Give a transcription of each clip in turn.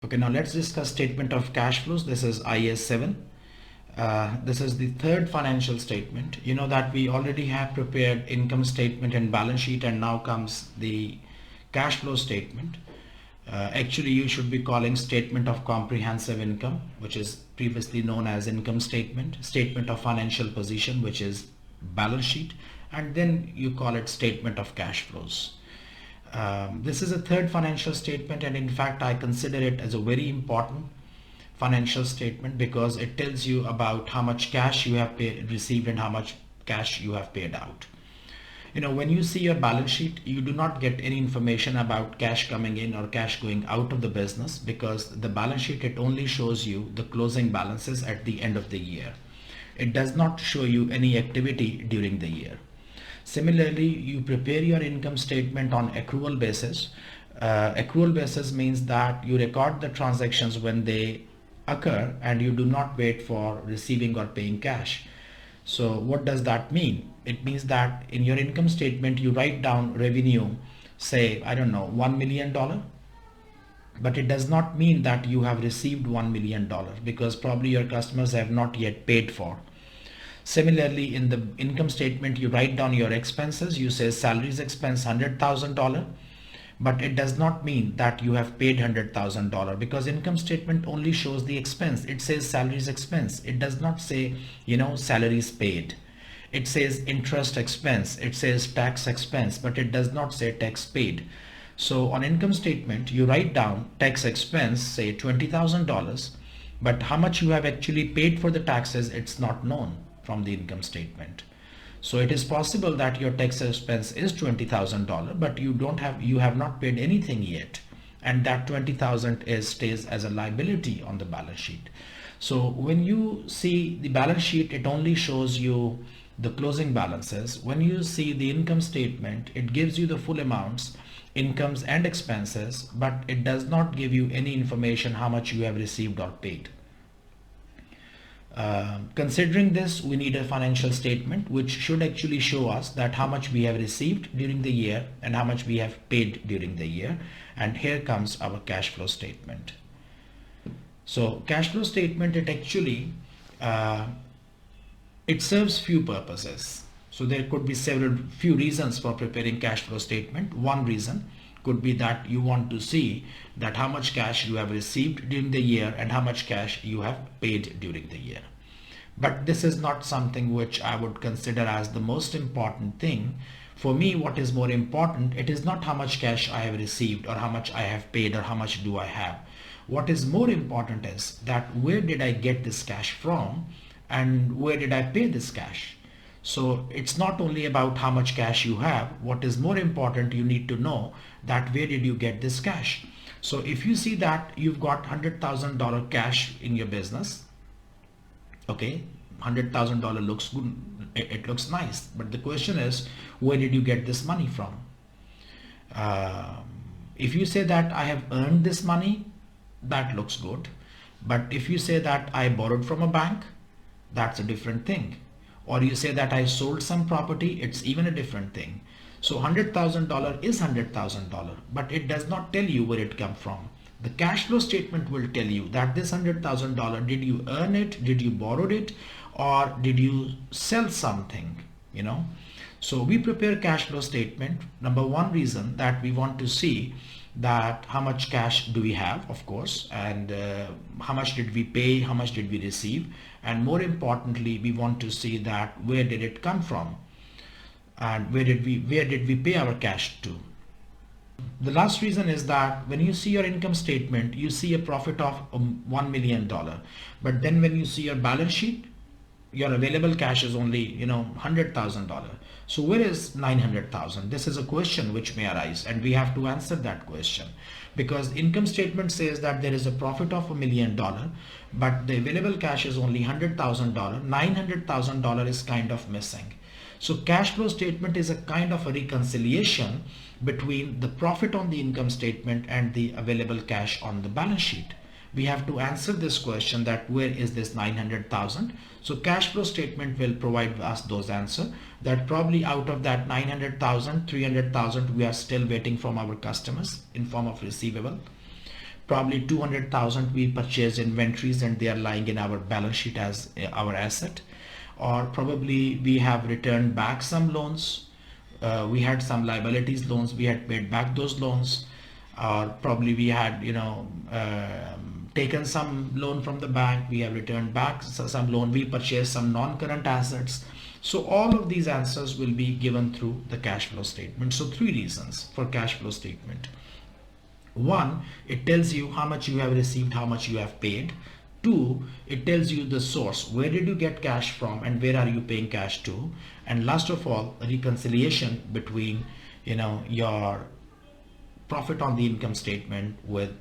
Okay, now let's discuss statement of cash flows. This is IS 7. This is the third financial statement. You know that we already have prepared income statement and balance sheet, and now comes the cash flow statement. Actually, you should be calling statement of comprehensive income, which is previously known as income statement of financial position, which is balance sheet, and then you call it statement of cash flows. This is a third financial statement, and in fact I consider it as a very important financial statement because it tells you about how much cash you have received and how much cash you have paid out. You know, when you see your balance sheet, you do not get any information about cash coming in or cash going out of the business, because the balance sheet, it only shows you the closing balances at the end of the year. It does not show you any activity during the year. Similarly, you prepare your income statement on accrual basis. Accrual basis means that you record the transactions when they occur and you do not wait for receiving or paying cash. So what does that mean? It means that in your income statement you write down revenue, say, I don't know, $1 million, but it does not mean that you have received $1 million, because probably your customers have not yet paid for. Similarly, in the income statement, you write down your expenses. You say salaries expense $100,000, but it does not mean that you have paid $100,000, because income statement only shows the expense. It says salaries expense. It does not say, salaries paid. It says interest expense. It says tax expense, but it does not say tax paid. So on income statement, you write down tax expense, say $20,000, but how much you have actually paid for the taxes, it's not known from the income statement. So it is possible that your tax expense is $20,000, but you have not paid anything yet, and that 20,000 stays as a liability on the balance sheet. So when you see the balance sheet, it only shows you the closing balances. When you see the income statement, it gives you the full amounts, incomes and expenses, but it does not give you any information how much you have received or paid. Considering this, we need a financial statement which should actually show us that how much we have received during the year and how much we have paid during the year. And here comes our cash flow statement. So cash flow statement, it actually it serves few purposes. So there could be few reasons for preparing cash flow statement. One reason could be that you want to see that how much cash you have received during the year and how much cash you have paid during the year. But this is not something which I would consider as the most important thing. For me, what is more important, it is not how much cash I have received or how much I have paid or how much do I have. What is more important is that where did I get this cash from and where did I pay this cash? So it's not only about how much cash you have. What is more important, you need to know that where did you get this cash. So if you see that you've got $100,000 cash in your business, okay, $100,000 looks good, it looks nice, but the question is, where did you get this money from? If you say that I have earned this money, that looks good. But if you say that I borrowed from a bank, that's a different thing. Or you say that I sold some property, it's even a different thing. So $100,000 is $100,000, but it does not tell you where it came from. The cash flow statement will tell you that this $100,000, did you earn it, did you borrow it, or did you sell something, So we prepare cash flow statement. Number one reason that we want to see that how much cash do we have, of course, and how much did we pay, how much did we receive, and more importantly, we want to see that where did it come from and where did we pay our cash to. The last reason is that when you see your income statement, you see a profit of $1 million, but then when you see your balance sheet, your available cash is only $100,000. So where is 900,000? This is a question which may arise, and we have to answer that question, because income statement says that there is a profit of $1 million, but the available cash is only $100,000. $900,000 is kind of missing. So cash flow statement is a kind of a reconciliation between the profit on the income statement and the available cash on the balance sheet. We have to answer this question, that where is this 900,000? So cash flow statement will provide us those answers, that probably out of that 900,000, 300,000 we are still waiting from our customers in form of receivable. Probably 200,000 we purchased inventories and they are lying in our balance sheet as our asset. Or probably we have returned back some loans. We had some liabilities loans, we had paid back those loans. Or probably we had, taken some loan from the bank, we have returned back some loan, we purchased some non-current assets. So all of these answers will be given through the cash flow statement. So three reasons for cash flow statement. One, it tells you how much you have received, how much you have paid. Two, it tells you the source. Where did you get cash from and where are you paying cash to? And last of all, a reconciliation between, your profit on the income statement with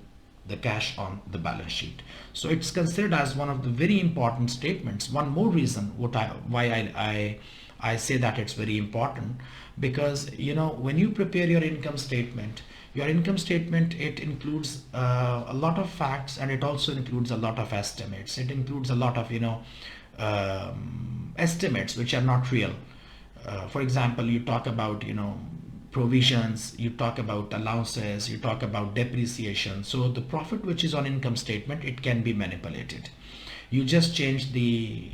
the cash on the balance sheet. So it's considered as one of the very important statements. One more reason why I say that it's very important, because when you prepare your income statement, it includes a lot of facts, and it also includes a lot of estimates. It includes a lot of estimates which are not real. For example, you talk about provisions, you talk about allowances, you talk about depreciation. So the profit which is on income statement, it can be manipulated. You just change the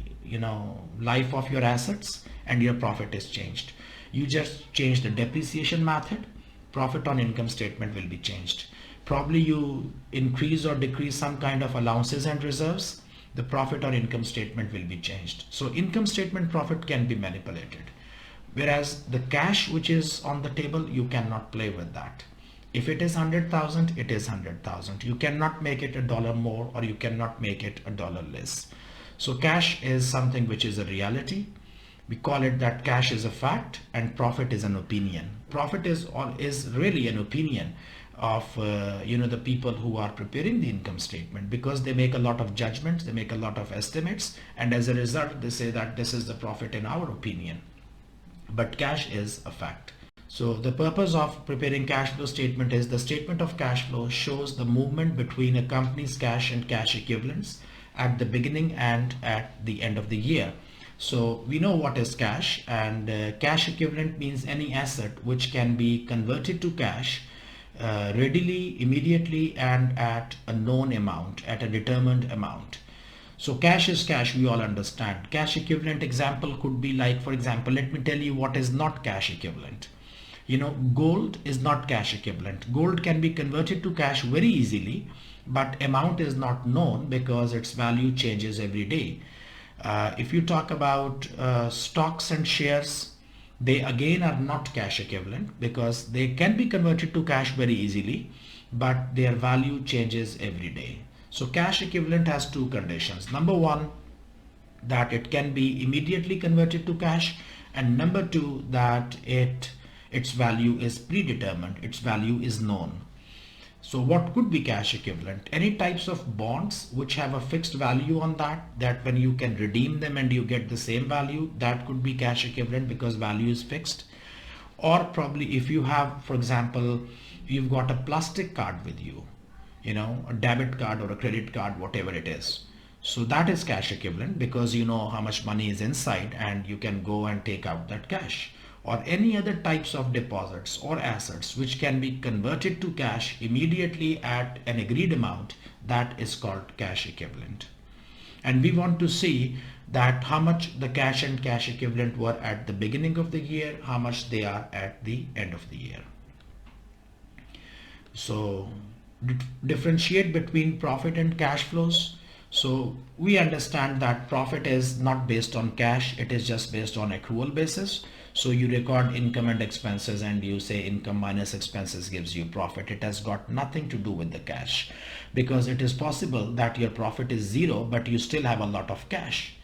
life of your assets and your profit is changed. You just change the depreciation method, profit on income statement will be changed. Probably you increase or decrease some kind of allowances and reserves, the profit on income statement will be changed. So income statement profit can be manipulated. Whereas the cash which is on the table, you cannot play with that. If it is 100,000, it is 100,000. You cannot make it $1 more or you cannot make it $1 less. So cash is something which is a reality. We call it that cash is a fact and profit is an opinion. Profit is really an opinion of the people who are preparing the income statement, because they make a lot of judgments, they make a lot of estimates, and as a result they say that this is the profit in our opinion. But cash is a fact. So the purpose of preparing cash flow statement is the statement of cash flow shows the movement between a company's cash and cash equivalents at the beginning and at the end of the year. So we know what is cash, and cash equivalent means any asset which can be converted to cash readily, immediately, and at a known amount, at a determined amount. So cash is cash, we all understand. Cash equivalent example could be like, for example, let me tell you what is not cash equivalent. Gold is not cash equivalent. Gold can be converted to cash very easily, but amount is not known because its value changes every day. If you talk about stocks and shares, they again are not cash equivalent because they can be converted to cash very easily, but their value changes every day. So cash equivalent has two conditions. Number one, that it can be immediately converted to cash, and number two, that its value is predetermined, its value is known. So what could be cash equivalent? Any types of bonds which have a fixed value on that when you can redeem them and you get the same value, that could be cash equivalent because value is fixed. Or probably if you have, for example, you've got a plastic card with you, a debit card or a credit card, whatever it is. So that is cash equivalent because you know how much money is inside and you can go and take out that cash. Or any other types of deposits or assets which can be converted to cash immediately at an agreed amount, that is called cash equivalent. And we want to see that how much the cash and cash equivalent were at the beginning of the year, how much they are at the end of the year. So differentiate between profit and cash flows. So we understand that profit is not based on cash, it is just based on accrual basis. So you record income and expenses and you say income minus expenses gives you profit. It has got nothing to do with the cash, because it is possible that your profit is zero but you still have a lot of cash,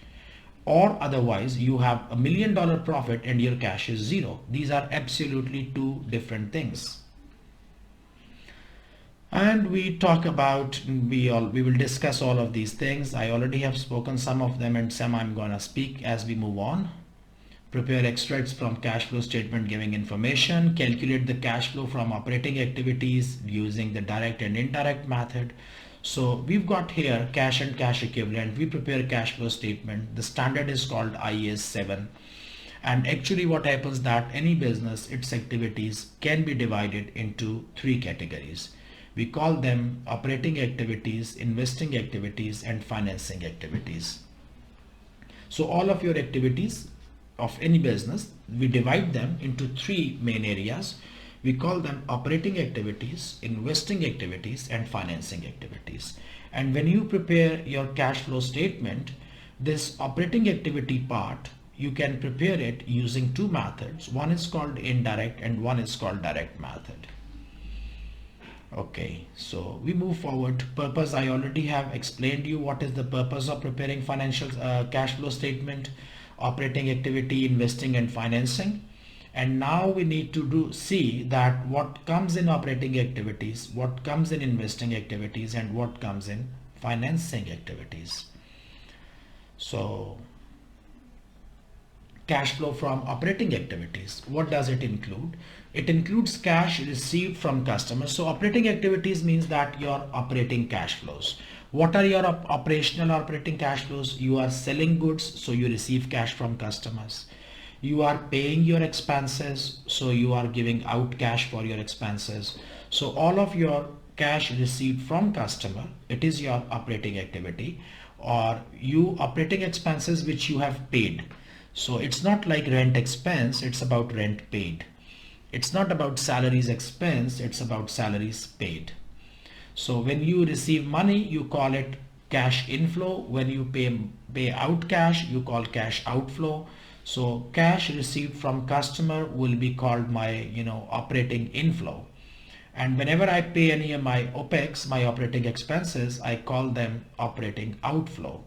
or otherwise you have $1 million profit and your cash is zero. These are absolutely two different things. And we talk about, we will discuss all of these things. I already have spoken some of them and some I'm going to speak as we move on. Prepare extracts from cash flow statement giving information, calculate the cash flow from operating activities using the direct and indirect method. So we've got here cash and cash equivalent. We prepare cash flow statement. The standard is called IAS 7. And actually what happens that any business, its activities can be divided into three categories. We call them operating activities, investing activities, and financing activities. So all of your activities of any business, we divide them into three main areas. We call them operating activities, investing activities, and financing activities. And when you prepare your cash flow statement, this operating activity part, you can prepare it using two methods. One is called indirect and one is called direct method. Okay, so we move forward. Purpose, I already have explained you what is the purpose of preparing financial cash flow statement, operating activity, investing and financing. And now we need to see that what comes in operating activities, what comes in investing activities, and what comes in financing activities. So cash flow from operating activities, what does it include? It includes cash received from customers. So operating activities means that your operating cash flows. What are your operational operating cash flows? You are selling goods, so you receive cash from customers. You are paying your expenses, so you are giving out cash for your expenses. So all of your cash received from customer, it is your operating activity, or you operating expenses which you have paid. So it's not like rent expense, it's about rent paid. It's not about salaries expense, it's about salaries paid. So when you receive money, you call it cash inflow. When you pay out cash, you call cash outflow. So cash received from customer will be called my operating inflow. And whenever I pay any of my OPEX, my operating expenses, I call them operating outflow.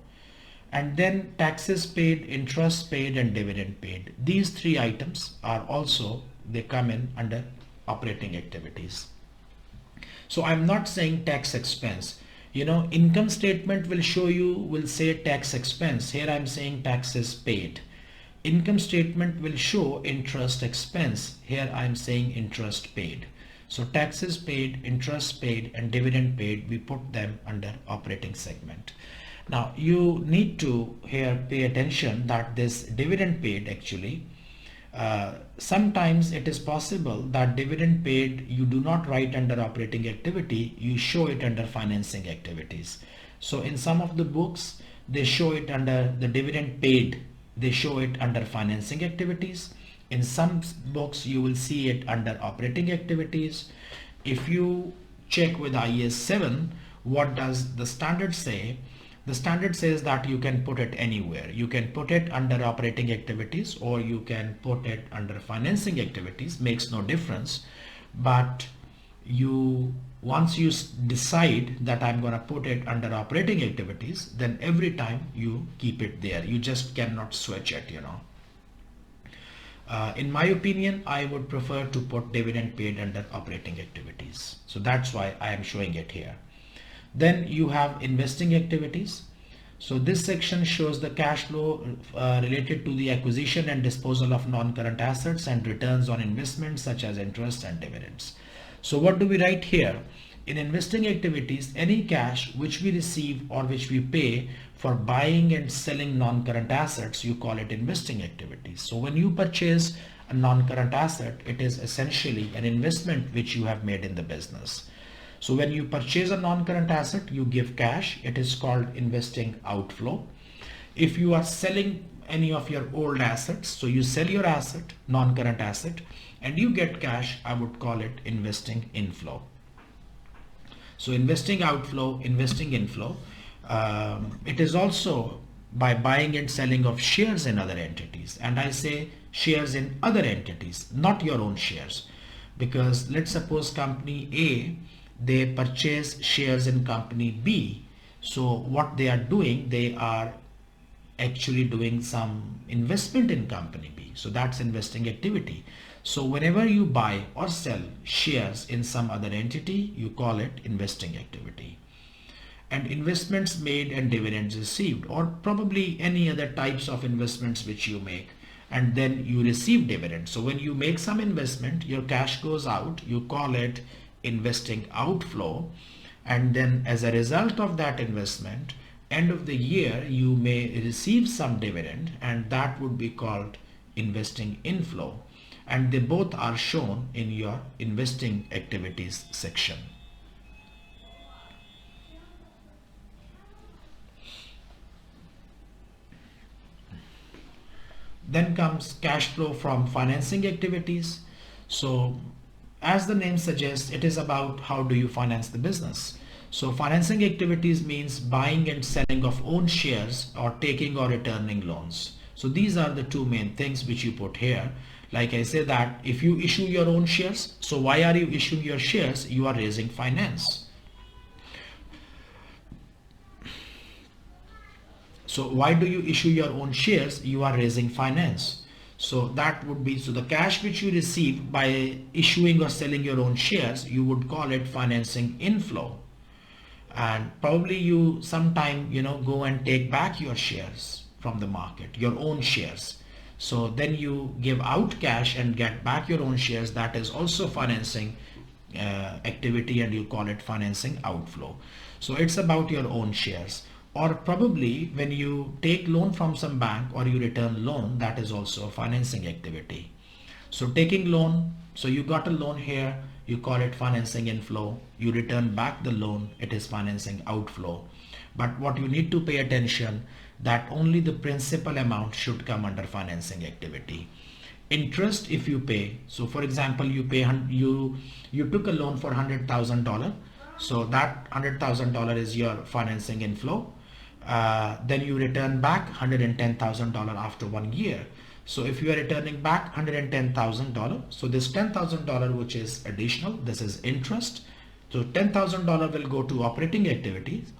And then taxes paid, interest paid, and dividend paid. These three items are also, they come in under operating activities. So I'm not saying tax expense. Income statement will show you, will say tax expense. Here I'm saying taxes paid. Income statement will show interest expense. Here I'm saying interest paid. So taxes paid, interest paid, and dividend paid, we put them under operating segment. Now you need to here pay attention that this dividend paid actually, sometimes it is possible that dividend paid you do not write under operating activity, you show it under financing activities. So in some of the books they show it under the dividend paid, they show it under financing activities. In some books you will see it under operating activities. If you check with IAS 7, what does the standard say? The standard says that you can put it anywhere. You can put it under operating activities or you can put it under financing activities, makes no difference. But once you decide that I'm going to put it under operating activities, then every time you keep it there. You just cannot switch it, In my opinion, I would prefer to put dividend paid under operating activities. So that's why I am showing it here. Then you have investing activities. So this section shows the cash flow related to the acquisition and disposal of non-current assets and returns on investments such as interest and dividends. So what do we write here? In investing activities, any cash which we receive or which we pay for buying and selling non-current assets, you call it investing activities. So when you purchase a non-current asset, it is essentially an investment which you have made in the business. So when you purchase a non-current asset, you give cash. It is called investing outflow. If you are selling any of your old assets, so you sell your asset, non-current asset, and you get cash, I would call it investing inflow. So investing outflow, investing inflow. It is also by buying and selling of shares in other entities. And I say shares in other entities, not your own shares. Because let's suppose company A, they purchase shares in company B. So what they are doing, they are actually doing some investment in company B. So that's investing activity. So whenever you buy or sell shares in some other entity, you call it investing activity. And investments made and dividends received, or probably any other types of investments which you make, and then you receive dividends. So when you make some investment, your cash goes out, you call it investing outflow, and then as a result of that investment, end of the year you may receive some dividend, and that would be called investing inflow, and they both are shown in your investing activities section. Then comes cash flow from financing activities. So as the name suggests, it is about how do you finance the business. So financing activities means buying and selling of own shares or taking or returning loans. So these are the two main things which you put here. Like I say that if you issue your own shares, so why are you issuing your shares? You are raising finance. So why do you issue your own shares? You are raising finance. So that would be, so the cash which you receive by issuing or selling your own shares, you would call it financing inflow. And probably you sometime, go and take back your shares from the market, your own shares. So then you give out cash and get back your own shares. That is also financing activity, and you call it financing outflow. So it's about your own shares. Or probably when you take loan from some bank or you return loan, that is also a financing activity. So taking loan, so you got a loan here, you call it financing inflow. You return back the loan, it is financing outflow. But what you need to pay attention, that only the principal amount should come under financing activity. Interest, if you pay, so for example, you took a loan for $100,000. So that $100,000 is your financing inflow. Then you return back $110,000 after 1 year. So if you are returning back $110,000, so this $10,000 which is additional, this is interest. So $10,000 will go to operating activities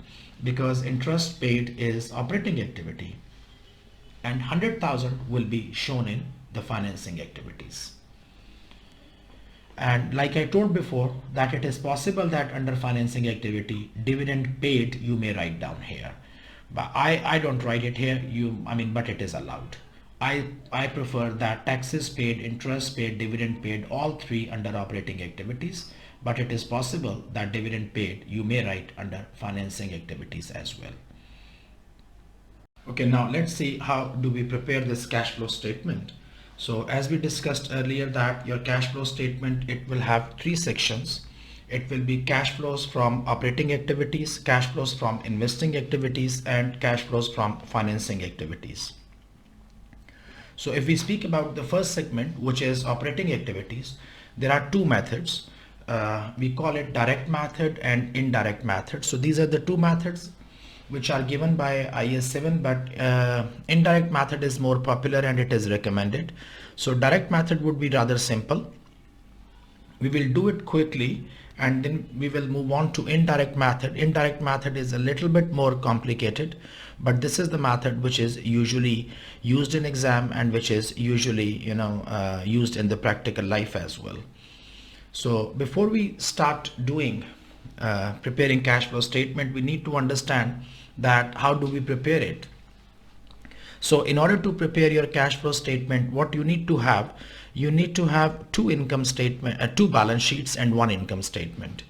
because interest paid is operating activity, and 100,000 will be shown in the financing activities. And like I told before, that it is possible that under financing activity, dividend paid you may write down here, but I don't write it here, but it is allowed. I prefer that taxes paid, interest paid, dividend paid, all three under operating activities, but it is possible that dividend paid you may write under financing activities as well. Okay, now let's see how do we prepare this cash flow statement. So as we discussed earlier, that your cash flow statement, it will have three sections. It will be cash flows from operating activities, cash flows from investing activities, and cash flows from financing activities. So if we speak about the first segment, which is operating activities, there are two methods. We call it direct method and indirect method. So these are the two methods which are given by IAS 7, but indirect method is more popular and it is recommended. So direct method would be rather simple. We will do it quickly and then we will move on to indirect method. Indirect method is a little bit more complicated, but this is the method which is usually used in exam and which is usually used in the practical life as well. So before we start doing preparing cash flow statement, we need to understand that how do we prepare it. So in order to prepare your cash flow statement, what you need to have two income statement, two balance sheets and one income statement,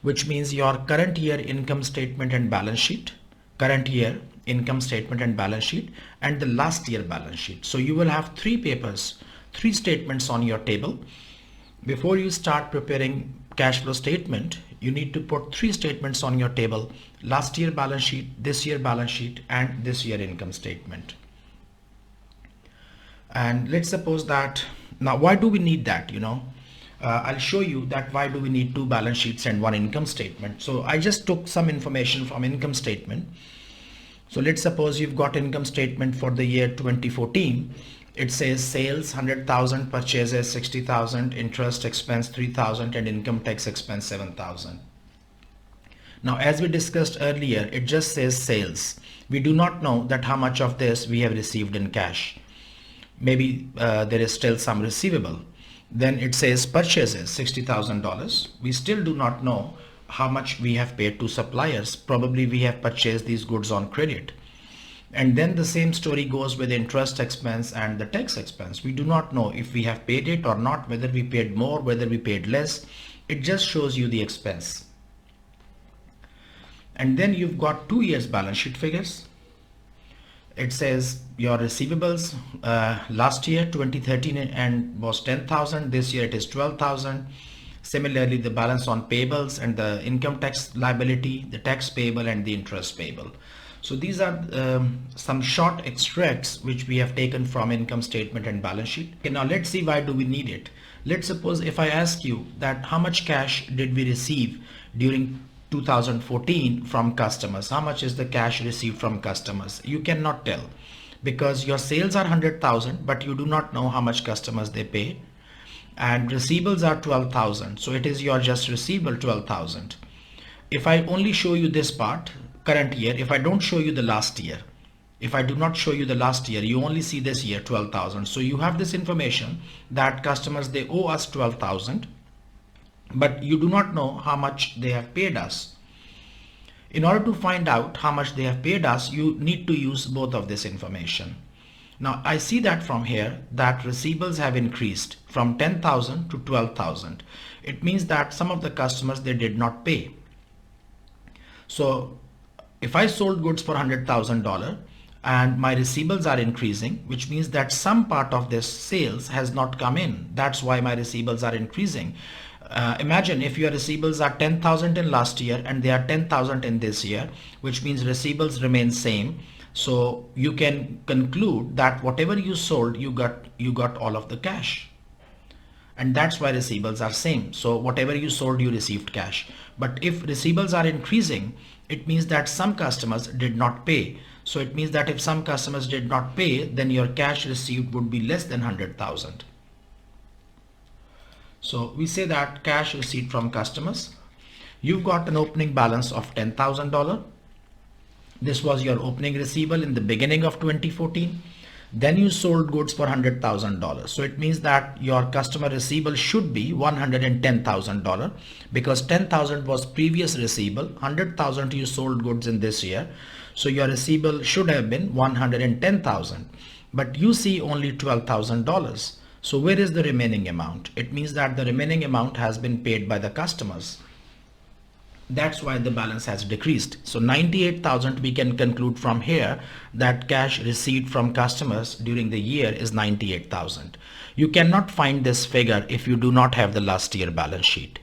which means your current year income statement and balance sheet, current year income statement and balance sheet, and the last year balance sheet. So you will have three papers, three statements on your table. Before you start preparing cash flow statement, you need to put three statements on your table: last year balance sheet, this year balance sheet, and this year income statement. And let's suppose that, now why do we need that? I'll show you that why do we need two balance sheets and one income statement. So I just took some information from income statement. So let's suppose you've got income statement for the year 2014. It says sales 100,000, purchases 60,000, interest expense 3,000, and income tax expense 7,000. Now, as we discussed earlier, it just says sales. We do not know that how much of this we have received in cash. Maybe there is still some receivable. Then it says purchases $60,000. We still do not know how much we have paid to suppliers. Probably we have purchased these goods on credit. And then the same story goes with interest expense and the tax expense. We do not know if we have paid it or not, whether we paid more, whether we paid less. It just shows you the expense. And then you've got 2 years balance sheet figures. It says your receivables last year 2013 and was 10,000. This year it is 12,000. Similarly, the balance on payables and the income tax liability, the tax payable and the interest payable. So these are some short extracts which we have taken from income statement and balance sheet. Okay, now let's see why do we need it. Let's suppose if I ask you that how much cash did we receive during 2014 from customers? How much is the cash received from customers? You cannot tell because your sales are 100,000 but you do not know how much customers they pay, and receivables are 12,000, so it is your just receivable 12,000. If I only show you this part, current year, if I don't show you the last year, if I do not show you the last year, you only see this year 12,000. So you have this information that customers, they owe us 12,000, but you do not know how much they have paid us. In order to find out how much they have paid us, you need to use both of this information. Now I see that from here that receivables have increased from 10,000 to 12,000. It means that some of the customers, they did not pay. So if I sold goods for $100,000 and my receivables are increasing, which means that some part of this sales has not come in. That's why my receivables are increasing. Imagine if your receivables are 10,000 in last year and they are 10,000 in this year, which means receivables remain same. So you can conclude that whatever you sold, you got all of the cash. And that's why receivables are same. So whatever you sold, you received cash. But if receivables are increasing, it means that some customers did not pay. So it means that if some customers did not pay, then your cash received would be less than 100,000. So we say that cash received from customers. You've got an opening balance of $10,000. This was your opening receivable in the beginning of 2014. Then you sold goods for $100,000. So it means that your customer receivable should be $110,000 because 10,000 was previous receivable. 100,000 you sold goods in this year. So your receivable should have been 110,000, but you see only $12,000. So where is the remaining amount? It means that the remaining amount has been paid by the customers. That's why the balance has decreased. So 98,000 we can conclude from here that cash received from customers during the year is 98,000. You cannot find this figure if you do not have the last year balance sheet.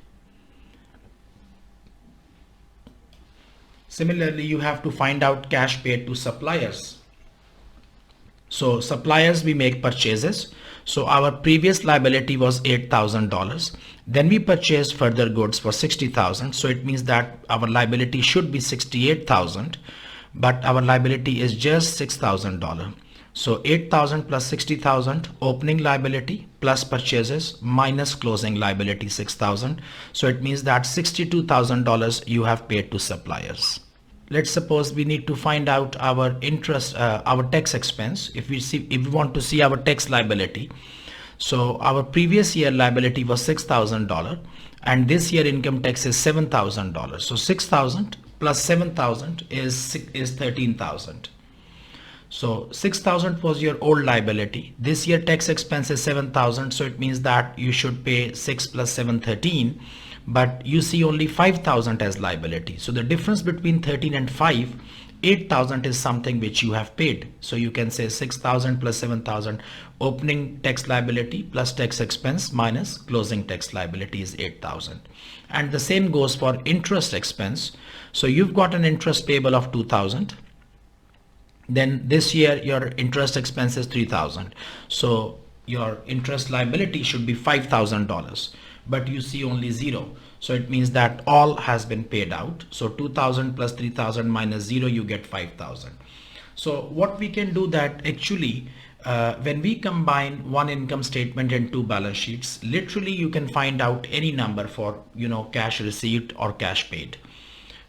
Similarly, you have to find out cash paid to suppliers. So suppliers, we make purchases. So our previous liability was $8,000. Then we purchased further goods for $60,000. So it means that our liability should be $68,000, but our liability is just $6,000. So 8,000 plus 60,000 opening liability plus purchases minus closing liability 6,000. So it means that $62,000 you have paid to suppliers. Let's suppose we need to find out our interest, our tax expense. If we want to see our tax liability, so our previous year liability was $6,000 and this year income tax is $7,000. So 6,000 plus 7,000 is 13,000. So 6,000 was your old liability. This year tax expense is 7,000. So it means that you should pay 6 plus 7, 13. But you see only 5,000 as liability. So the difference between 13 and 5, 8,000 is something which you have paid. So you can say 6,000 plus 7,000 opening tax liability plus tax expense minus closing tax liability is 8,000. And the same goes for interest expense. So you've got an interest payable of 2,000. Then this year your interest expense is 3,000. So your interest liability should be $5,000. But you see only 0. So it means that all has been paid out. So 2,000 plus 3,000 minus 0, you get 5,000. So what we can do that actually when we combine one income statement and two balance sheets, literally you can find out any number for cash received or cash paid.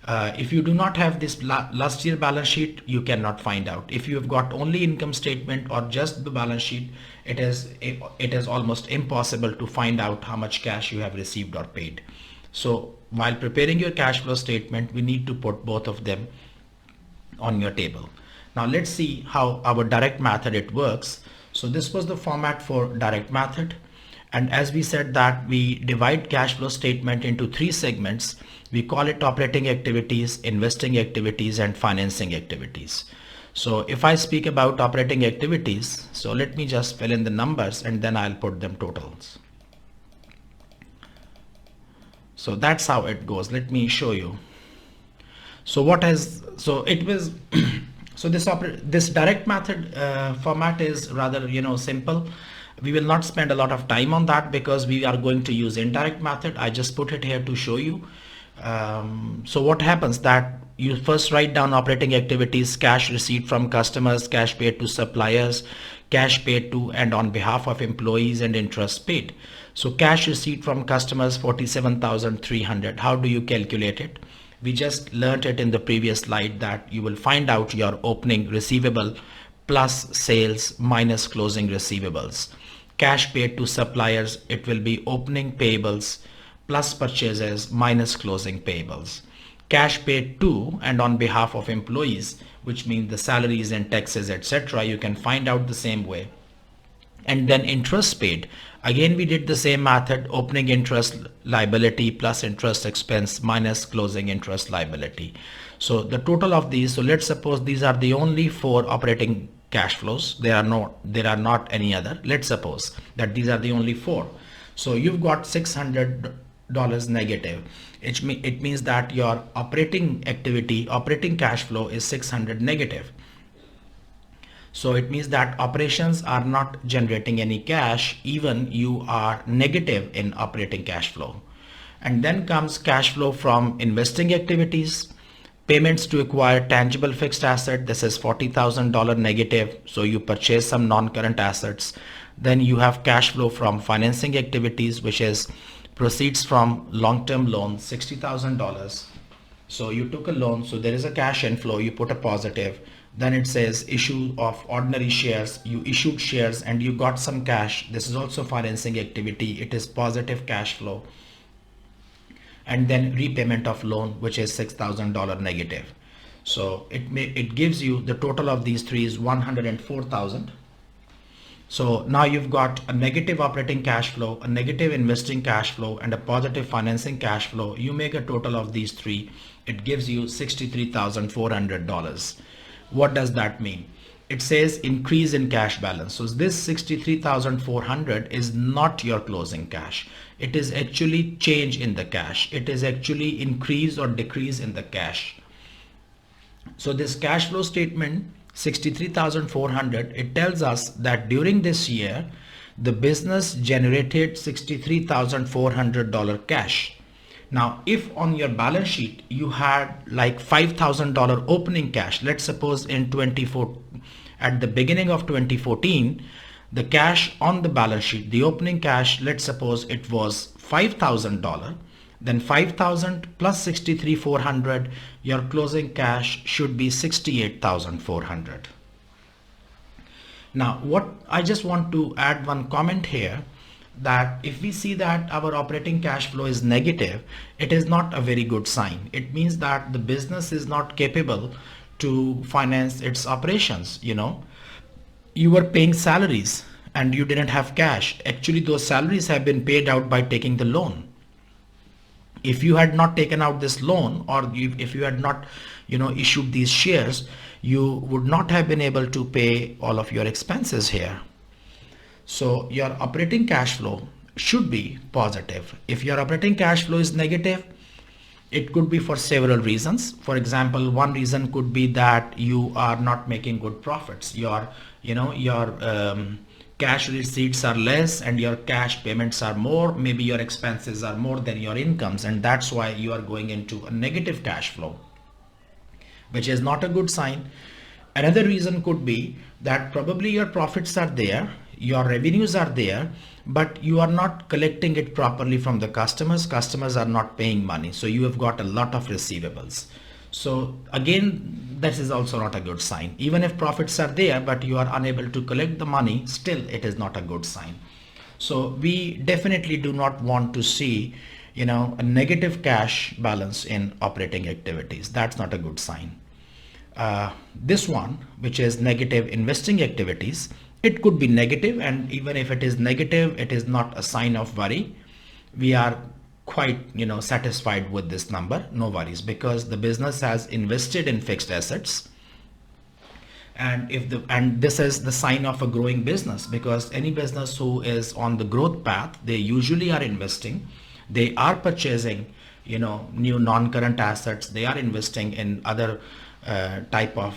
If you do not have this last year balance sheet, you cannot find out. If you have got only income statement or just the balance sheet, it is almost impossible to find out how much cash you have received or paid. So while preparing your cash flow statement, we need to put both of them on your table. Now let's see how our direct method it works. So this was the format for direct method. And as we said that we divide cash flow statement into 3 segments. We call it operating activities, investing activities, and financing activities. So if I speak about operating activities, so let me just fill in the numbers and then I'll put them totals. So that's how it goes. Let me show you. So it was So this direct method format is rather, simple. We will not spend a lot of time on that because we are going to use indirect method. I just put it here to show you. So what happens that you first write down operating activities, cash receipt from customers, cash paid to suppliers, cash paid to and on behalf of employees, and interest paid. So cash receipt from customers 47,300. How do you calculate it? We just learned it in the previous slide that you will find out your opening receivable plus sales minus closing receivables. Cash paid to suppliers, it will be opening payables plus purchases minus closing payables. Cash paid to and on behalf of employees, which means the salaries and taxes, etc. You can find out the same way. And then interest paid. Again, we did the same method, opening interest liability plus interest expense minus closing interest liability. So the total of these, so let's suppose these are the only 4 operating cash flows. There are not any other. Let's suppose that these are the only 4. So you've got $600 negative. It means that your operating cash flow is 600 negative. So it means that operations are not generating any cash, even you are negative in operating cash flow. And then comes cash flow from investing activities, payments to acquire tangible fixed asset. This is $40,000 negative. So you purchase some non-current assets. Then you have cash flow from financing activities, which is proceeds from long-term loans, $60,000. So you took a loan, so there is a cash inflow, you put a positive. Then it says issue of ordinary shares, you issued shares and you got some cash. This is also financing activity, it is positive cash flow. And then repayment of loan, which is $6,000 negative. So it gives you the total of these three is 104,000. So now you've got a negative operating cash flow, a negative investing cash flow, and a positive financing cash flow. You make a total of these three, it gives you $63,400. What does that mean? It says increase in cash balance. So this 63,400 is not your closing cash. It is actually change in the cash. It is actually increase or decrease in the cash. So this cash flow statement 63,400, it tells us that during this year the business generated $63,400 cash. Now, if on your balance sheet you had like $5,000 opening cash, let's suppose in at the beginning of 2014, the cash on the balance sheet, the opening cash, let's suppose it was $5,000, then 5,000 plus 63,400, your closing cash should be 68,400. Now, what I just want to add one comment here, that if we see that our operating cash flow is negative, it is not a very good sign. It means that the business is not capable to finance its operations. You were paying salaries and you didn't have cash. Actually, those salaries have been paid out by taking the loan. If you had not taken out this loan, or if you had not issued these shares, you would not have been able to pay all of your expenses here. So your operating cash flow should be positive. If your operating cash flow is negative, it could be for several reasons. For example, one reason could be that you are not making good profits. Your cash receipts are less and your cash payments are more. Maybe your expenses are more than your incomes, and that's why you are going into a negative cash flow, which is not a good sign. Another reason could be that probably your profits are there, your revenues are there, but you are not collecting it properly from the customers. Customers are not paying money. So you have got a lot of receivables. So again, this is also not a good sign. Even if profits are there, but you are unable to collect the money, still it is not a good sign. So we definitely do not want to see, a negative cash balance in operating activities. That's not a good sign. This one, which is negative investing activities, it could be negative, and even if it is negative, it is not a sign of worry. We are quite satisfied with this number, no worries, because the business has invested in fixed assets, and this is the sign of a growing business, because any business who is on the growth path, they usually are investing, they are purchasing new non-current assets, they are investing in other type of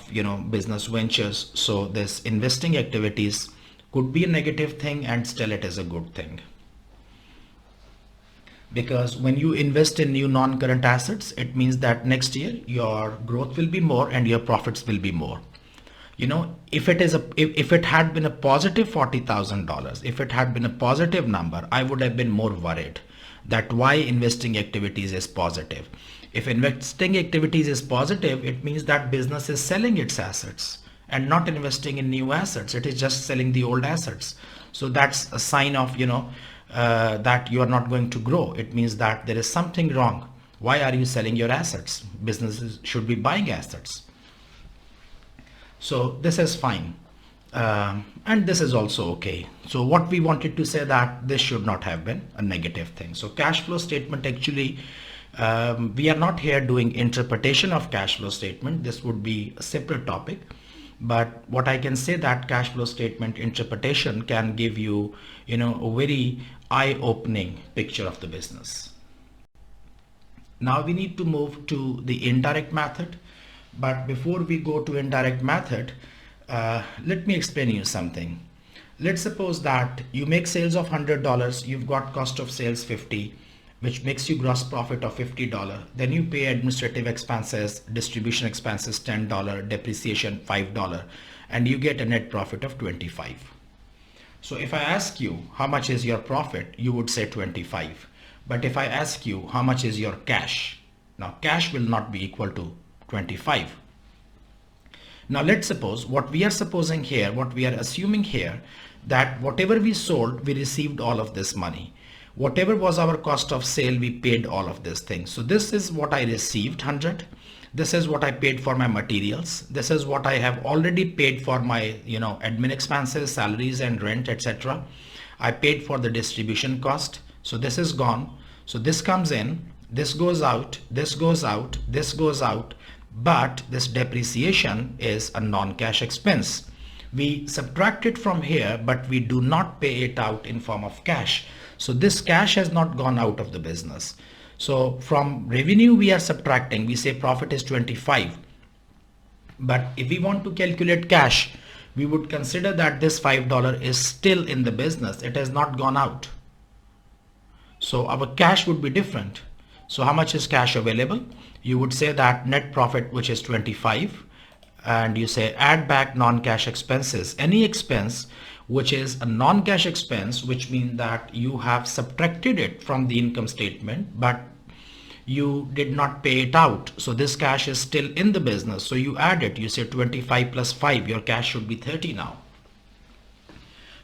business ventures. So this investing activities could be a negative thing and still it is a good thing, because when you invest in new non-current assets, it means that next year your growth will be more and your profits will be more. If it had been a positive $40,000, if it had been a positive number, I would have been more worried that why investing activities is positive. If investing activities is positive, it means that business is selling its assets and not investing in new assets. It is just selling the old assets. So that's a sign of, that you are not going to grow. It means that there is something wrong. Why are you selling your assets? Businesses should be buying assets. So this is fine. And this is also okay. So what we wanted to say that this should not have been a negative thing. So cash flow statement, actually, we are not here doing interpretation of cash flow statement. This would be a separate topic. But what I can say that cash flow statement interpretation can give you, a very eye-opening picture of the business. Now we need to move to the indirect method. But before we go to indirect method, let me explain you something. Let's suppose that you make sales of $100, you've got cost of sales 50, which makes you gross profit of $50. Then you pay administrative expenses, distribution expenses $10, depreciation $5, and you get a net profit of 25. So if I ask you how much is your profit, you would say 25. But if I ask you how much is your cash, now cash will not be equal to 25. Now let's suppose what we are assuming here, that whatever we sold, we received all of this money. Whatever was our cost of sale, we paid all of these things. So this is what I received, 100. This is what I paid for my materials. This is what I have already paid for my, admin expenses, salaries and rent, etc. I paid for the distribution cost. So this is gone. So this comes in, this goes out, this goes out, this goes out. But this depreciation is a non-cash expense. We subtract it from here, but we do not pay it out in form of cash. So this cash has not gone out of the business. So from revenue we are subtracting, we say profit is 25. But if we want to calculate cash, we would consider that this $5 is still in the business. It has not gone out. So our cash would be different. So how much is cash available? You would say that net profit, which is 25, and you say add back non-cash expenses. Any expense which is a non-cash expense, which means that you have subtracted it from the income statement, but you did not pay it out. So this cash is still in the business. So you add it. You say 25 plus 5. Your cash should be 30 now,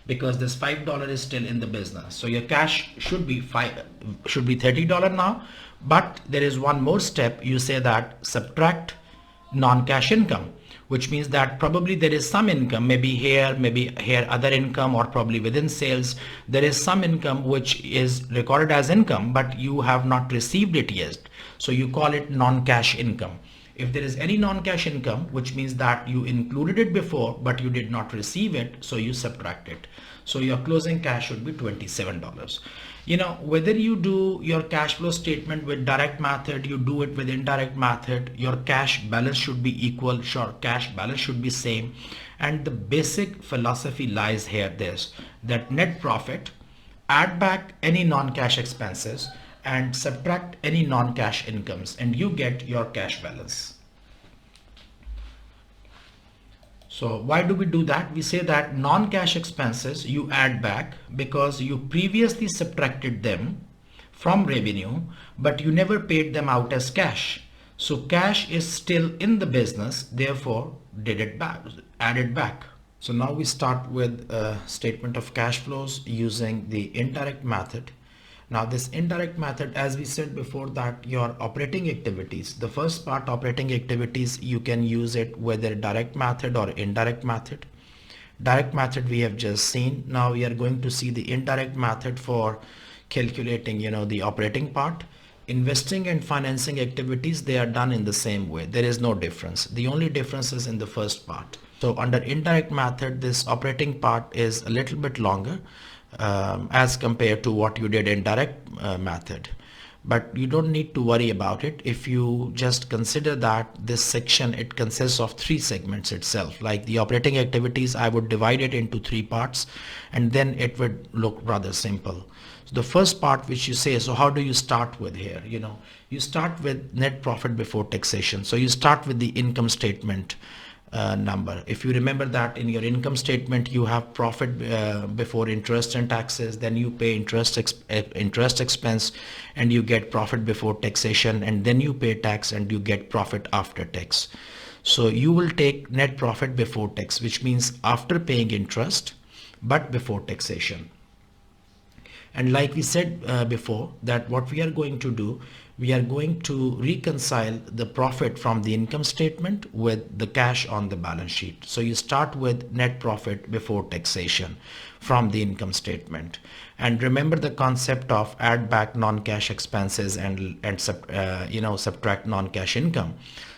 because this $5 is still in the business. So your cash should be $30 now. But there is one more step. You say that subtract non-cash income, which means that probably there is some income, maybe here other income, or probably within sales there is some income which is recorded as income, but you have not received it yet. So you call it non-cash income. If there is any non-cash income, which means that you included it before but you did not receive it, so you subtract it. So your closing cash should be $27. Whether you do your cash flow statement with direct method, you do it with indirect method, your cash balance should be equal, sure, cash balance should be same. And the basic philosophy lies here, that net profit, add back any non-cash expenses and subtract any non-cash incomes, and you get your cash balance. So why do we do that? We say that non-cash expenses you add back because you previously subtracted them from revenue, but you never paid them out as cash. So cash is still in the business, therefore added back. So now we start with a statement of cash flows using the indirect method. Now this indirect method, as we said before, that your operating activities, the first part, operating activities, you can use it whether direct method or indirect method. Direct method we have just seen. Now we are going to see the indirect method for calculating, the operating part. Investing and financing activities, they are done in the same way. There is no difference. The only difference is in the first part. So under indirect method, this operating part is a little bit longer as compared to what you did in direct method. but you don't need to worry about it if you just consider that this section, it consists of three segments itself. Like the operating activities, I would divide it into three parts, and then it would look rather simple. So the first part which you say, so how do you start with here? You start with net profit before taxation. So you start with the income statement number. If you remember that in your income statement you have profit before interest and taxes, then you pay interest expense and you get profit before taxation, and then you pay tax and you get profit after tax. So you will take net profit before tax, which means after paying interest but before taxation. And like we said before, that what we are going to do, we are going to reconcile the profit from the income statement with the cash on the balance sheet. So you start with net profit before taxation from the income statement. And remember the concept of add back non-cash expenses and subtract non-cash income.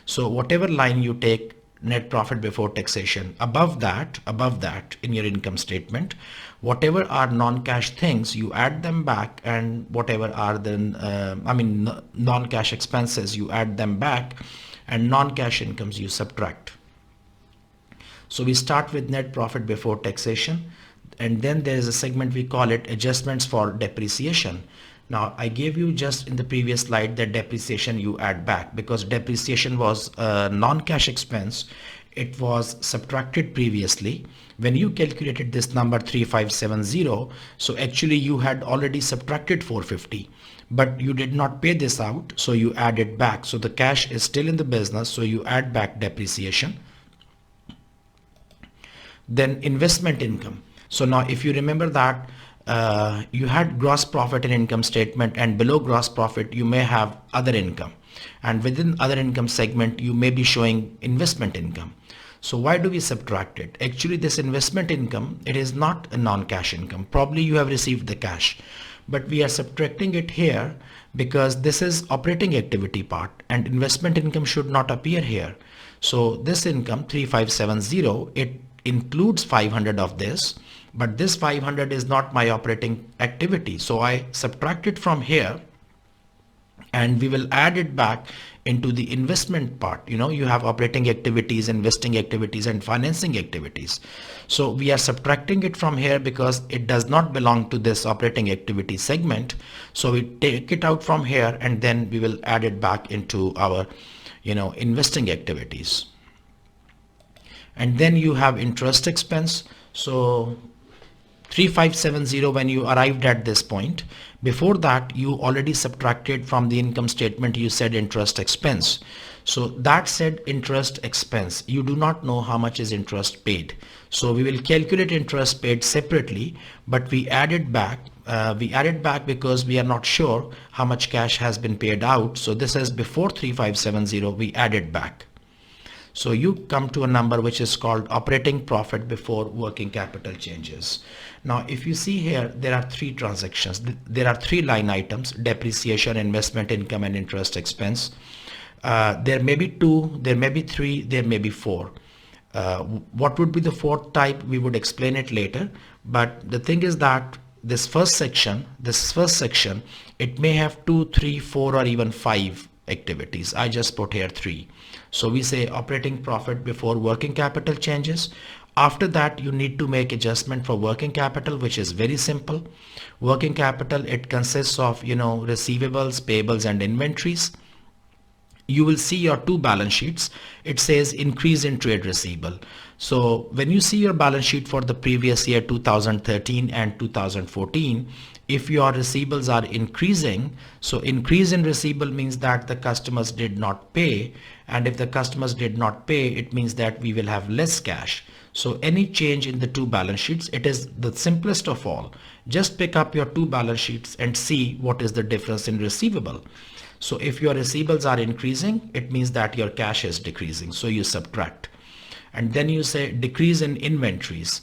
So whatever line you take net profit before taxation, above that in your income statement, whatever are non-cash things, you add them back, and whatever are the non-cash expenses, you add them back, and non-cash incomes you subtract. So we start with net profit before taxation, and then there is a segment we call it adjustments for depreciation. Now I gave you just in the previous slide that depreciation you add back, because depreciation was a non-cash expense. It was subtracted previously when you calculated this number 3570. So actually you had already subtracted 450, but you did not pay this out, so you add it back. So the cash is still in the business, so you add back depreciation. Then investment income. So now if you remember that you had gross profit in income statement, and below gross profit you may have other income, and within other income segment you may be showing investment income. So why do we subtract it? Actually this investment income, it is not a non-cash income. Probably you have received the cash, but we are subtracting it here because this is operating activity part, and investment income should not appear here. So this income 3570, it includes 500 of this, but this 500 is not my operating activity. So I subtract it from here, and we will add it back into the investment part. You have operating activities, investing activities, and financing activities. So we are subtracting it from here because it does not belong to this operating activity segment. So we take it out from here, and then we will add it back into our investing activities. And then you have interest expense. So 3570, when you arrived at this point, before that you already subtracted from the income statement, you said interest expense. So that said interest expense, you do not know how much is interest paid. So we will calculate interest paid separately, but we add it back. Because we are not sure how much cash has been paid out. So this is before 3570, we add it back. So you come to a number which is called operating profit before working capital changes. Now, if you see here, there are three transactions. There are three line items: depreciation, investment income, and interest expense. There may be two, there may be three, there may be four. What would be the fourth type? We would explain it later. But the thing is that this first section, it may have 2, 3, 4, or even 5 activities. I just put here 3. So we say operating profit before working capital changes. After that, you need to make adjustment for working capital, which is very simple. Working capital, it consists of, receivables, payables, and inventories. You will see your two balance sheets. It says increase in trade receivable. So when you see your balance sheet for the previous year, 2013 and 2014, if your receivables are increasing, so increase in receivable means that the customers did not pay. And if the customers did not pay, it means that we will have less cash. So any change in the two balance sheets, it is the simplest of all. Just pick up your two balance sheets and see what is the difference in receivable. So if your receivables are increasing, it means that your cash is decreasing. So you subtract. And then you say decrease in inventories.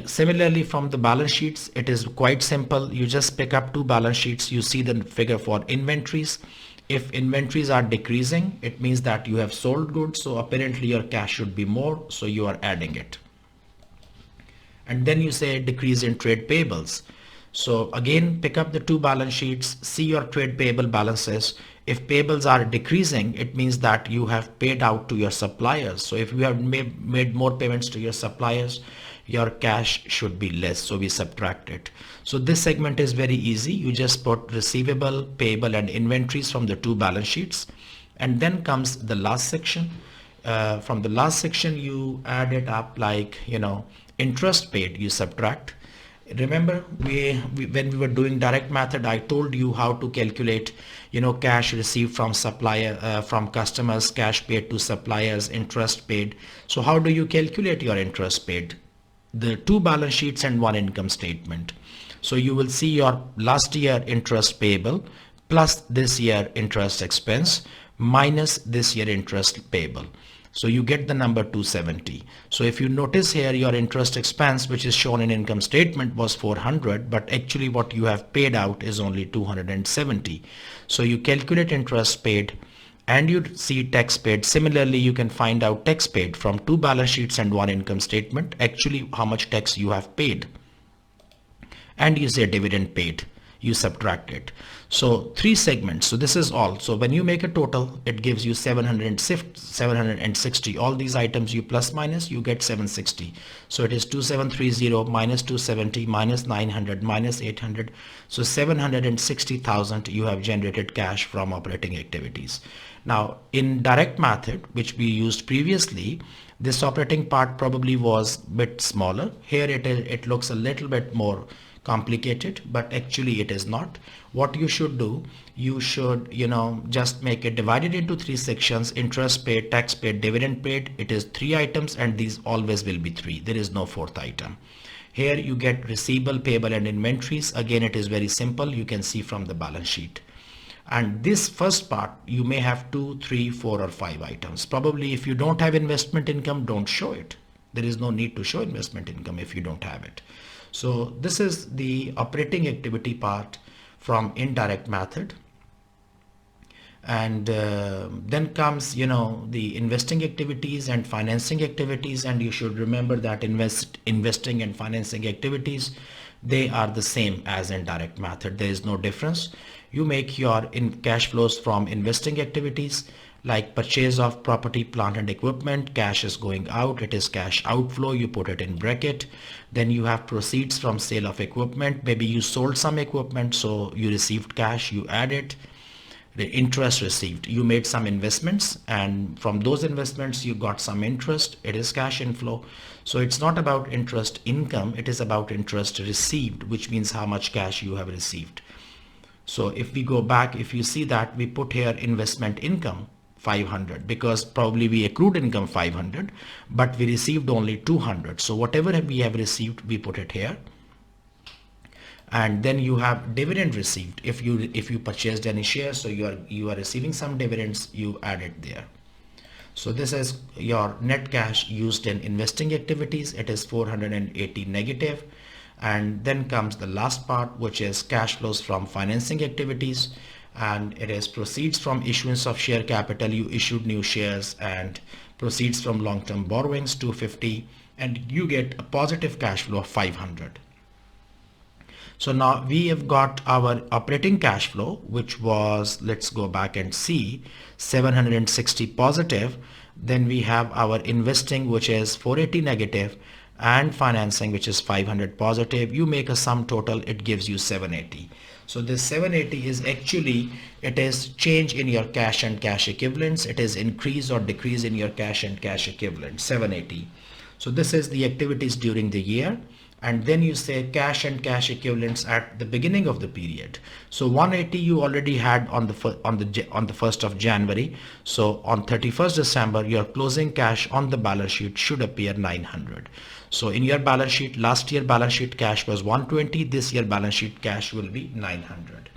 Similarly, from the balance sheets, it is quite simple. You just pick up two balance sheets. You see the figure for inventories. If inventories are decreasing, it means that you have sold goods. So apparently your cash should be more. So you are adding it. And then you say decrease in trade payables. So again, pick up the two balance sheets, see your trade payable balances. If payables are decreasing, it means that you have paid out to your suppliers. So if you have made more payments to your suppliers, your cash should be less. So we subtract it. So this segment is very easy. You just put receivable, payable and inventories from the two balance sheets. And then comes the last section. From the last section, you add it up like, interest paid, you subtract. Remember when we were doing direct method, I told you how to calculate, cash received from supplier, from customers, cash paid to suppliers, interest paid. So how do you calculate your interest paid? The two balance sheets and one income statement. So you will see your last year interest payable plus this year interest expense minus this year interest payable. So you get the number 270. So if you notice here, your interest expense, which is shown in income statement, was 400, but actually what you have paid out is only 270. So you calculate interest paid and you see tax paid. Similarly, you can find out tax paid from two balance sheets and one income statement, actually how much tax you have paid. And you say dividend paid, you subtract it. So three segments. So this is all. So when you make a total, it gives you 760. All these items you plus minus, you get 760. So it is 2730 minus 270 minus 900 minus 800. So 760,000 you have generated cash from operating activities. Now in direct method, which we used previously, this operating part probably was a bit smaller. Here it looks a little bit more complicated, but actually it is not. What you should do, you should just make it divided into three sections: interest paid, tax paid, dividend paid. It is three items and these always will be three. There is no fourth item. Here you get receivable, payable and inventories. Again, it is very simple. You can see from the balance sheet. And this first part, you may have 2, 3, 4 or 5 items. Probably if you don't have investment income, don't show it. There is no need to show investment income if you don't have it. So this is the operating activity part from indirect method. And then comes, the investing activities and financing activities. And you should remember that investing and financing activities, they are the same as in direct method. There is no difference. You make your cash flows from investing activities, like purchase of property, plant and equipment. Cash is going out, it is cash outflow, you put it in bracket. Then you have proceeds from sale of equipment. Maybe you sold some equipment, so you received cash, you add it. The interest received, you made some investments and from those investments you got some interest, it is cash inflow. So it's not about interest income, it is about interest received, which means how much cash you have received. So if we go back, if you see that we put here investment income 500, because probably we accrued income 500, but we received only 200. So whatever we have received, we put it here. And then you have dividend received. If you purchased any shares, so you are receiving some dividends, you add it there. So this is your net cash used in investing activities. It is 480 negative. And then comes the last part, which is cash flows from financing activities. And it is proceeds from issuance of share capital. You issued new shares, and proceeds from long-term borrowings 250, and you get a positive cash flow of 500. So now we have got our operating cash flow, which was, let's go back and see, 760 positive. Then we have our investing, which is 480 negative, and financing, which is 500 positive. You make a sum total, it gives you 780. So this 780 is actually, it is change in your cash and cash equivalents. It is increase or decrease in your cash and cash equivalents, 780. So this is the activities during the year. And then you say cash and cash equivalents at the beginning of the period. So 180 you already had on the 1st of January. So on 31st December, your closing cash on the balance sheet should appear 900. So in your balance sheet, last year balance sheet cash was 120. This year balance sheet cash will be 900.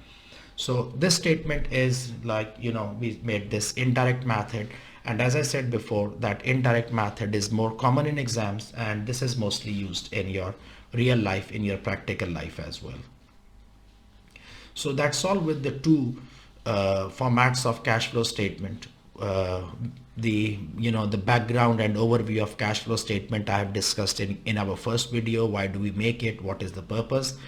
So this statement is like, we made this indirect method. And as I said before, that indirect method is more common in exams, and this is mostly used in your real life, in your practical life as well. So that's all with the two formats of cash flow statement. The background and overview of cash flow statement I have discussed in our first video. Why do we make it? What is the purpose?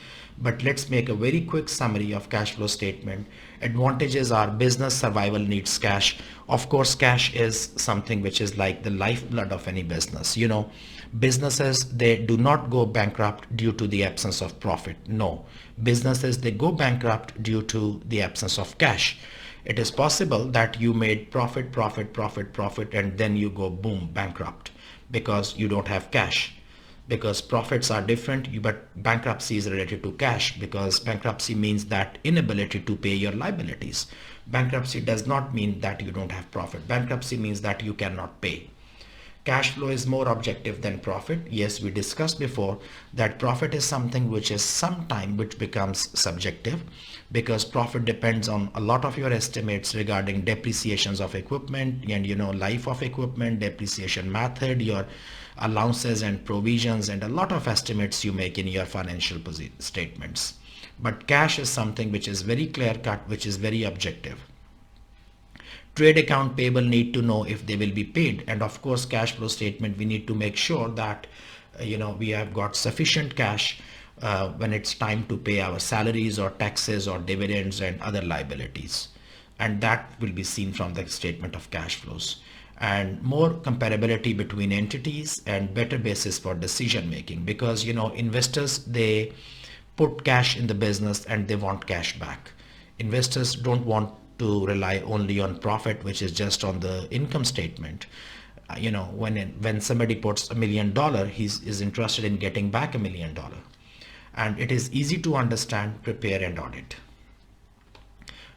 But let's make a very quick summary of cash flow statement. Advantages are business survival needs cash. Of course, cash is something which is like the lifeblood of any business. Businesses, they do not go bankrupt due to the absence of profit. No, businesses, they go bankrupt due to the absence of cash. It is possible that you made profit, and then you go boom, bankrupt because you don't have cash. Because profits are different, but bankruptcy is related to cash, because bankruptcy means that inability to pay your liabilities. Bankruptcy does not mean that you don't have profit. Bankruptcy means that you cannot pay. Cash flow is more objective than profit. Yes, we discussed before that profit is something which is sometime which becomes subjective, because profit depends on a lot of your estimates regarding depreciations of equipment and life of equipment, depreciation method, your allowances and provisions, and a lot of estimates you make in your financial statements. But cash is something which is very clear cut, which is very objective. Trade account payable need to know if they will be paid, and of course cash flow statement, we need to make sure that we have got sufficient cash when it's time to pay our salaries or taxes or dividends and other liabilities, and that will be seen from the statement of cash flows. And more comparability between entities and better basis for decision making, because investors, they put cash in the business and they want cash back. Investors don't want to rely only on profit, which is just on the income statement. When somebody puts $1 million, is interested in getting back $1 million. And it is easy to understand, prepare and audit.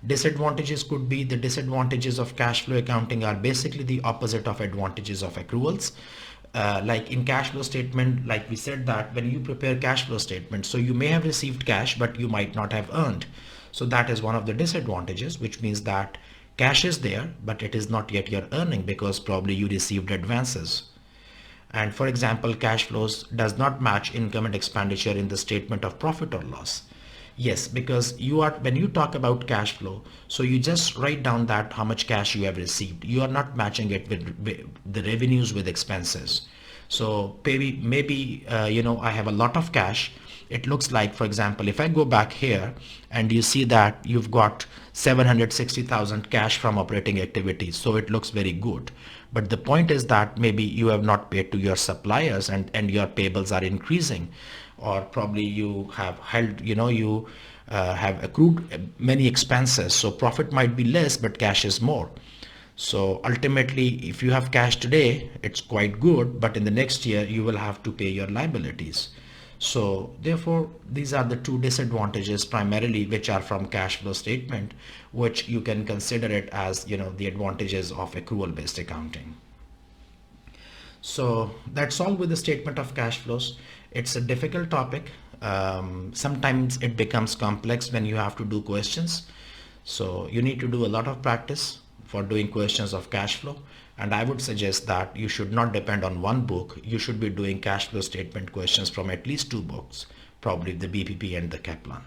Disadvantages could be, the disadvantages of cash flow accounting are basically the opposite of advantages of accruals. Like in cash flow statement, like we said, that when you prepare cash flow statement, so you may have received cash, but you might not have earned. So that is one of the disadvantages, which means that cash is there, but it is not yet your earning, because probably you received advances. And for example, cash flows does not match income and expenditure in the statement of profit or loss. Yes, because when you talk about cash flow, so you just write down that how much cash you have received. You are not matching it with the revenues with expenses. So maybe I have a lot of cash. It looks like, for example, if I go back here and you see that you've got 760,000 cash from operating activities, so it looks very good. But the point is that maybe you have not paid to your suppliers, and your payables are increasing, or probably you have held, you have accrued many expenses. So profit might be less, but cash is more. So ultimately, if you have cash today, it's quite good, but in the next year, you will have to pay your liabilities. So therefore, these are the two disadvantages primarily, which are from cash flow statement, which you can consider it as, the advantages of accrual based accounting. So that's all with the statement of cash flows. It's a difficult topic. Sometimes it becomes complex when you have to do questions. So you need to do a lot of practice for doing questions of cash flow. And I would suggest that you should not depend on one book. You should be doing cash flow statement questions from at least two books, probably the BPP and the Kaplan.